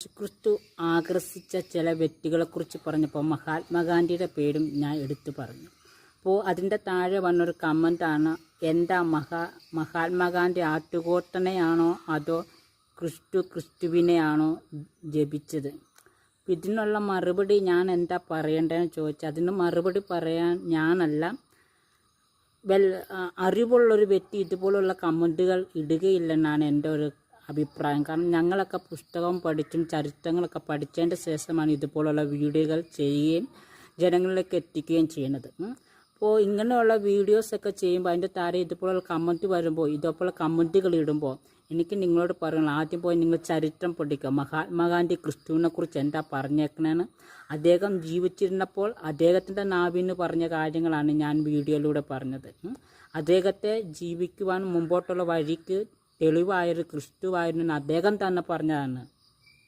യേശുക്രിസ്തു ആകർഷിച്ച ചില വ്യക്തികളെക്കുറിച്ച് പറഞ്ഞപ്പോൾ മഹാത്മാഗാന്ധിയുടെ പേരും ഞാൻ എടുത്തു പറഞ്ഞു. അപ്പോൾ അതിൻ്റെ താഴെ വന്നൊരു കമൻ്റാണ്, എന്താ മഹാത്മാഗാന്ധി ആട്ടുകോട്ടനെയാണോ അതോ ക്രിസ്തുവിനെയാണോ ജപിച്ചത്? ഇതിനുള്ള മറുപടി ഞാൻ എന്താ പറയേണ്ടതെന്ന് ചോദിച്ചാൽ അതിന് മറുപടി പറയാൻ ഞാനല്ല, അറിവുള്ളൊരു വ്യക്തി ഇതുപോലുള്ള കമൻറ്റുകൾ ഇടുകയില്ലെന്നാണ് എൻ്റെ ഒരു അഭിപ്രായം. കാരണം ഞങ്ങളൊക്കെ പുസ്തകം പഠിച്ചും ചരിത്രങ്ങളൊക്കെ പഠിച്ചതിൻ്റെ ശേഷമാണ് ഇതുപോലുള്ള വീഡിയോകൾ ചെയ്യുകയും ജനങ്ങളിലേക്ക് എത്തിക്കുകയും ചെയ്യുന്നത്. അപ്പോൾ ഇങ്ങനെയുള്ള വീഡിയോസൊക്കെ ചെയ്യുമ്പോൾ അതിൻ്റെ താഴെ ഇതുപോലുള്ള കമൻറ്റ് വരുമ്പോൾ, ഇതുപോലെ കമൻറ്റുകൾ ഇടുമ്പോൾ എനിക്ക് നിങ്ങളോട് പറയണം, ആദ്യം പോയി നിങ്ങൾ ചരിത്രം പഠിക്കുക. മഹാത്മാഗാന്ധി ക്രിസ്തുവിനെക്കുറിച്ച് എന്താ പറഞ്ഞേക്കണേന്ന് അദ്ദേഹം ജീവിച്ചിരുന്നപ്പോൾ അദ്ദേഹത്തിൻ്റെ നാവിന്ന് പറഞ്ഞ കാര്യങ്ങളാണ് ഞാൻ വീഡിയോയിലൂടെ പറഞ്ഞത്. അദ്ദേഹത്തെ ജീവിക്കുവാൻ മുമ്പോട്ടുള്ള വഴിക്ക് തെളിവായൊരു ക്രിസ്തുവായിരുന്നു അദ്ദേഹം തന്നെ പറഞ്ഞതാണ്.